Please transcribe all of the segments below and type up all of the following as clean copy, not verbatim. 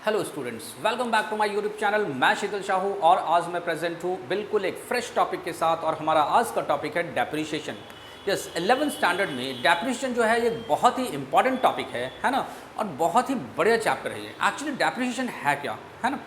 Hello students, welcome back to my YouTube channel. मैं शीतल शाहू और आज मैं प्रेजेंट हूँ बिल्कुल एक फ्रेश टॉपिक के साथ। और हमारा आज का टॉपिक है डेप्रिशिएशन। यस, 11th स्टैंडर्ड में डेप्रिशिएशन जो है ये बहुत ही इंपॉर्टेंट टॉपिक है ना। और बहुत ही बढ़िया चैप्टर है ये। एक्चुअली डेप्रिशिएशन है क्या, है ना।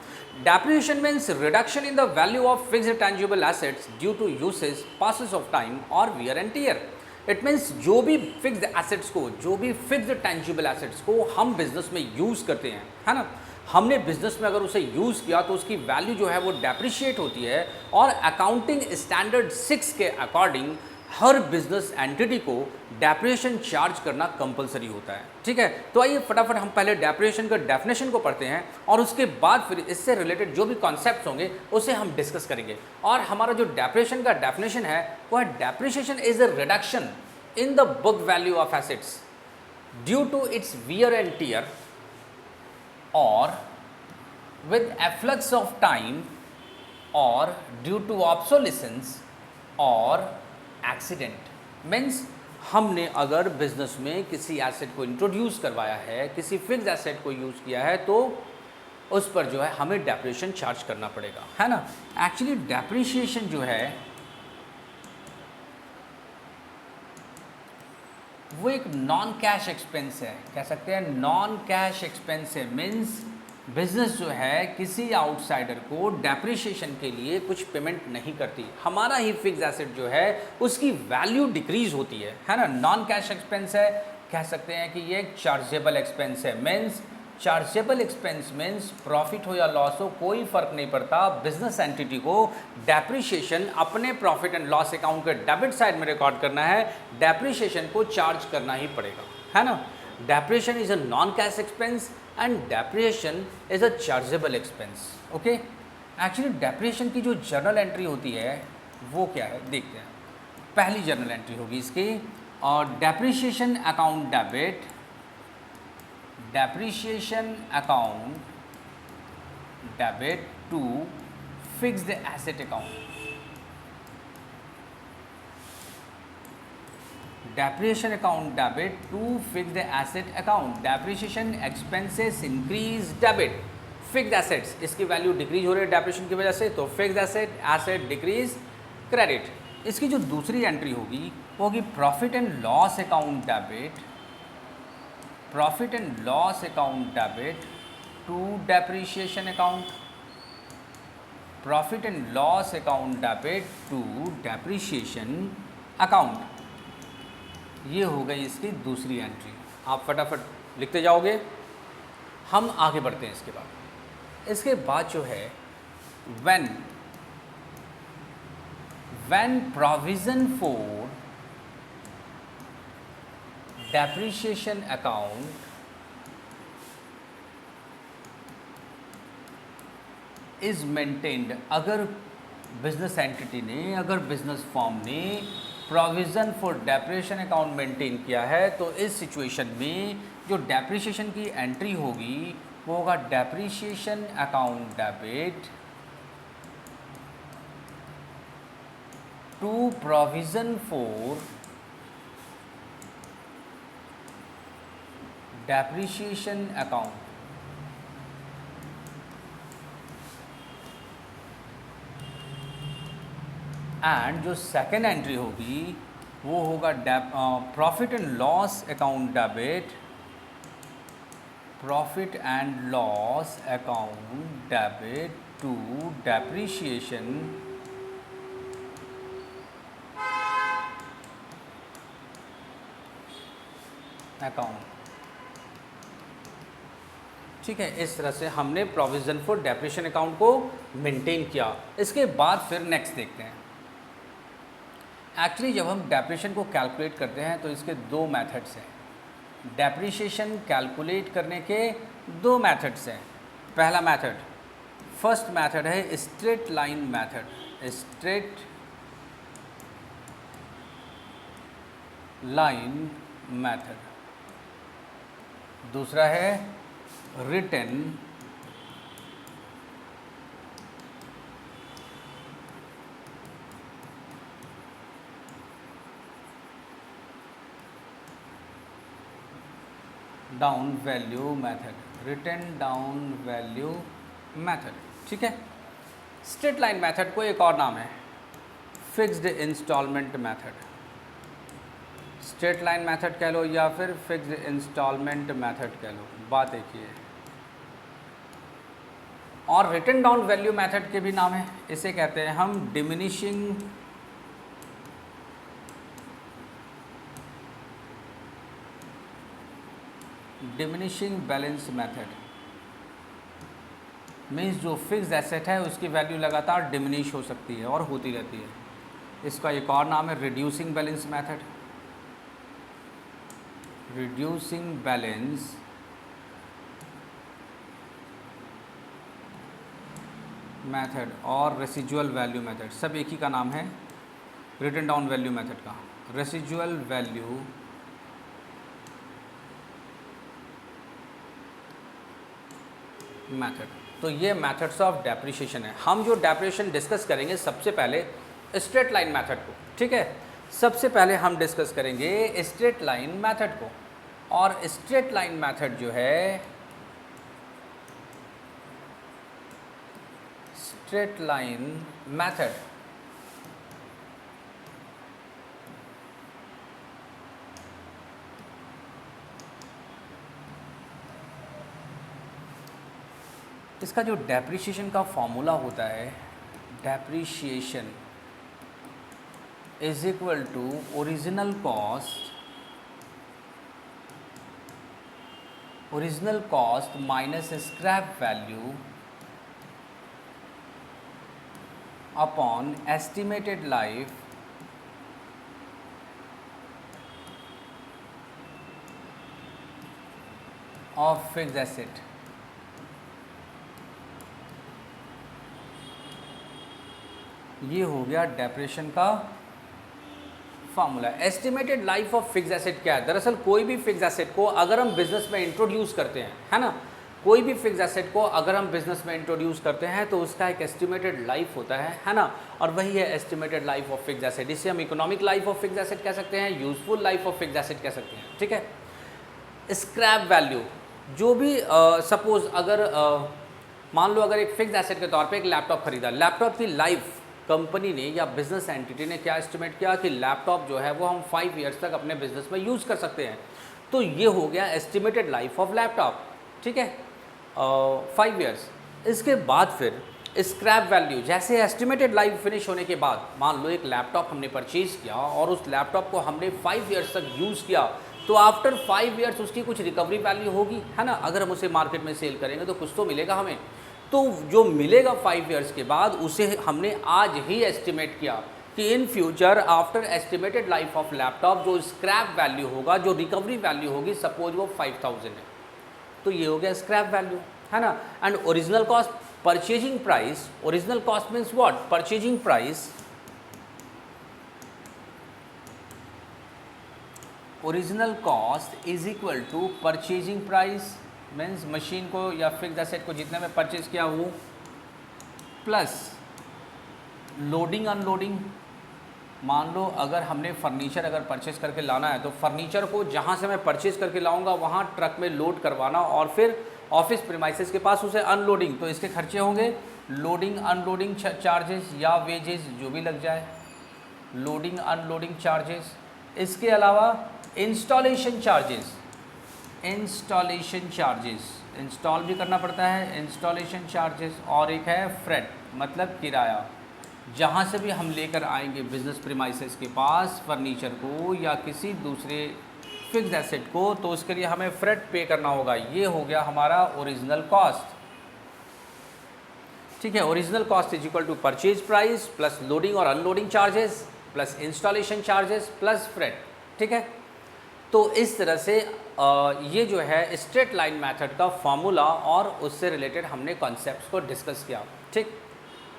Depreciation means reduction in the value of fixed tangible assets due to usage, passes of time और wear and tear. It means जो भी फिक्स्ड एसेट्स को, जो भी फिक्स्ड टेंजिबल एसेट्स को हम बिजनेस में यूज़ करते हैं, है ना, हमने बिजनेस में अगर उसे यूज़ किया तो उसकी वैल्यू जो है वो डेप्रिशिएट होती है। और अकाउंटिंग स्टैंडर्ड 6 के अकॉर्डिंग हर बिजनेस एंटिटी को डेप्रिशिएशन चार्ज करना कंपलसरी होता है। ठीक है, तो आइए फटाफट हम पहले डेप्रिशिएशन का डेफिनेशन को पढ़ते हैं और उसके बाद फिर इससे रिलेटेड जो भी कॉन्सेप्ट्स होंगे उसे हम डिस्कस करेंगे। और हमारा जो डेप्रिशिएशन का डेफिनेशन है वो है depreciation is a reduction in the book value of assets due to its wear and tear or with efflux of time or due to obsolescence or accident। Means हमने अगर बिजनेस में किसी asset को introduce करवाया है, किसी fix asset को use किया है, तो उस पर जो है हमें डेप्रिशिएशन चार्ज करना पड़ेगा, है ना। एक्चुअली डेप्रिशिएशन जो है वो एक नॉन कैश एक्सपेंस है, कह सकते हैं नॉन कैश एक्सपेंस है। मीन्स बिजनेस जो है किसी आउटसाइडर को डेप्रिशिएशन के लिए कुछ पेमेंट नहीं करती। हमारा ही फिक्स एसेट जो है उसकी वैल्यू डिक्रीज होती है ना। नॉन कैश एक्सपेंस है, कह सकते हैं कि ये एक चार्जेबल एक्सपेंस है। Means chargeable expense means profit हो या लॉस हो कोई फ़र्क नहीं पड़ता, बिजनेस एंटिटी को डेप्रिशिएशन अपने प्रॉफिट एंड लॉस अकाउंट के डेबिट साइड में रिकॉर्ड करना है, डेप्रिशिएशन को चार्ज करना ही पड़ेगा, है ना। Depreciation is a non cash expense and depreciation is a chargeable expense. Okay, actually depreciation की जो जर्नल एंट्री होती है वो क्या है देखते हैं। पहली जर्नल एंट्री होगी इसकी, और depreciation account debit, depreciation account debit to fixed asset account। depreciation account debit to fixed asset account। depreciation expenses increase debit, fixed assets इसकी वैल्यू डिक्रीज हो रही है डेप्रिशिएशन की वजह से, तो फिक्स्ड एसेट डिक्रीज क्रेडिट। इसकी जो दूसरी एंट्री होगी वो होगी profit and loss account debit, profit and loss account debit to depreciation account, profit and loss account debit to depreciation account. ये हो गई इसकी दूसरी एंट्री। आप फटाफट लिखते जाओगे, हम आगे बढ़ते हैं इसके बाद। इसके बाद जो है when provision for depreciation account is maintained. अगर बिजनेस एंटिटी ने, अगर बिजनेस फॉर्म ने provision for depreciation account maintain किया है, तो इस सिचुएशन में जो डेप्रिशिएशन की एंट्री होगी वो होगा depreciation account debit to provision for depreciation account. And जो सेकेंड एंट्री होगी वो होगा profit and loss account debit, profit and loss account debit to depreciation account. ठीक है, इस तरह से हमने प्रोविज़न फॉर डेप्रिशिएशन अकाउंट को मेंटेन किया। इसके बाद फिर नेक्स्ट देखते हैं। एक्चुअली जब हम डेप्रिशिएशन को कैलकुलेट करते हैं तो इसके दो मेथड्स हैं। डेप्रिशिएशन कैलकुलेट करने के दो मेथड्स हैं। पहला मेथड, फर्स्ट मेथड है straight line method, straight line method. दूसरा है written down value method, written down value method, ठीक है। स्ट्रेट लाइन मेथड को एक और नाम है fixed instalment method, straight line method कह लो या फिर फिक्स्ड इंस्टॉलमेंट मेथड कह लो, बात एक ही है। और रिटन डाउन वैल्यू मेथड के भी नाम है, इसे कहते हैं हम डिमिनिशिंग बैलेंस मेथड। मीन्स जो फिक्स्ड एसेट है उसकी वैल्यू लगातार डिमिनिश हो सकती है और होती रहती है। इसका एक और नाम है reducing balance method, reducing balance method और रेसिजुअल वैल्यू मेथड, सब एक ही का नाम है रिटन डाउन वैल्यू मेथड का, रेसिजुअल वैल्यू मेथड। तो ये मेथड्स ऑफ डेप्रिसिएशन है। हम जो डेप्रिसिएशन डिस्कस करेंगे सबसे पहले स्ट्रेट लाइन मेथड को, ठीक है। सबसे पहले हम डिस्कस करेंगे स्ट्रेट लाइन मेथड को, और स्ट्रेट लाइन मेथड जो है, स्ट्रेट लाइन मेथड इसका जो डेप्रिसिएशन का फॉर्मूला होता है, depreciation is equal to original cost minus scrap value upon estimated life of fixed asset. ये हो गया डेप्रिसिएशन का formula. Estimated life of fixed asset क्या है? दरअसल कोई भी फिक्स्ड एसेट को अगर हम बिजनेस में इंट्रोड्यूस करते हैं, है ना, कोई भी फिक्स्ड एसेट को अगर हम बिजनेस में इंट्रोड्यूस करते हैं तो उसका एक एस्टिमेटेड लाइफ होता है ना, और वही है estimated life of fixed asset. इसे हम economic life of fixed asset कह सकते हैं, useful life of fixed asset कह सकते हैं, ठीक है। स्क्रैप वैल्यू, जो भी सपोज अगर मान लो अगर एक फिक्स्ड एसेट के तौर पे एक लैपटॉप खरीदा, लैपटॉप की लाइफ कंपनी ने या बिजनेस एंटिटी ने क्या एस्टिमेट किया कि लैपटॉप जो है वो हम 5 ईयर्स तक अपने बिजनेस में यूज़ कर सकते हैं, तो ये हो गया एस्टिमेटेड लाइफ ऑफ लैपटॉप, ठीक है, 5 ईयर्स। इसके बाद फिर स्क्रैप वैल्यू, जैसे एस्टिमेटेड लाइफ फिनिश होने के बाद मान लो एक लैपटॉप हमने परचेज़ किया और उस लैपटॉप को हमने 5 ईयर्स तक यूज़ किया, तो आफ्टर 5 ईयर्स उसकी कुछ रिकवरी वैल्यू होगी, है ना। अगर हम उसे मार्केट में सेल करेंगे तो कुछ तो मिलेगा हमें, तो जो मिलेगा 5 ईयर्स के बाद उसे हमने आज ही एस्टिमेट किया कि in future after estimated life of laptop जो स्क्रैप वैल्यू होगा, जो रिकवरी वैल्यू होगी, सपोज वो 5000 है, तो ये हो गया स्क्रैप वैल्यू, है ना। And original cost, purchasing price, original cost means what, purchasing price, original cost is equal to purchasing price, means machine को या फिक्स्ड एसेट को जितने में परचेज किया वो प्लस लोडिंग अनलोडिंग। मान लो अगर हमने फर्नीचर अगर परचेज करके लाना है तो फर्नीचर को जहाँ से मैं परचेज करके लाऊंगा वहाँ ट्रक में लोड करवाना और फिर ऑफिस प्रीमाइसेस के पास उसे अनलोडिंग, तो इसके खर्चे होंगे लोडिंग अनलोडिंग चार्जेस या वेजेस जो भी लग जाए, लोडिंग अनलोडिंग चार्जेस। इसके अलावा installation charges, installation charges, install भी करना पड़ता है, इंस्टॉलेशन चार्जेस, और एक है फ्रेट मतलब किराया, जहाँ से भी हम लेकर आएंगे बिजनेस प्रीमाइसेस के पास फर्नीचर को या किसी दूसरे फिक्स्ड एसेट को, तो उसके लिए हमें फ्रेट पे करना होगा। ये हो गया हमारा ओरिजिनल कॉस्ट, ठीक है। Original cost is equal to purchase price plus loading और unloading charges plus installation charges plus freight, ठीक है। तो इस तरह से ये जो है स्ट्रेट लाइन मेथड का फॉर्मूला और उससे रिलेटेड हमने कॉन्सेप्ट्स को डिस्कस किया, ठीक।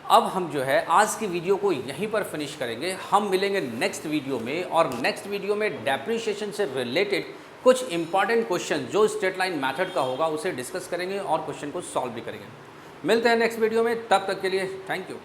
अब हम जो है आज की वीडियो को यहीं पर फिनिश करेंगे। हम मिलेंगे नेक्स्ट वीडियो में, और नेक्स्ट वीडियो में डेप्रिसिएशन से रिलेटेड कुछ इंपॉर्टेंट क्वेश्चन जो स्ट्रेट लाइन मेथड का होगा उसे डिस्कस करेंगे और क्वेश्चन को सॉल्व भी करेंगे। मिलते हैं नेक्स्ट वीडियो में, तब तक के लिए थैंक यू।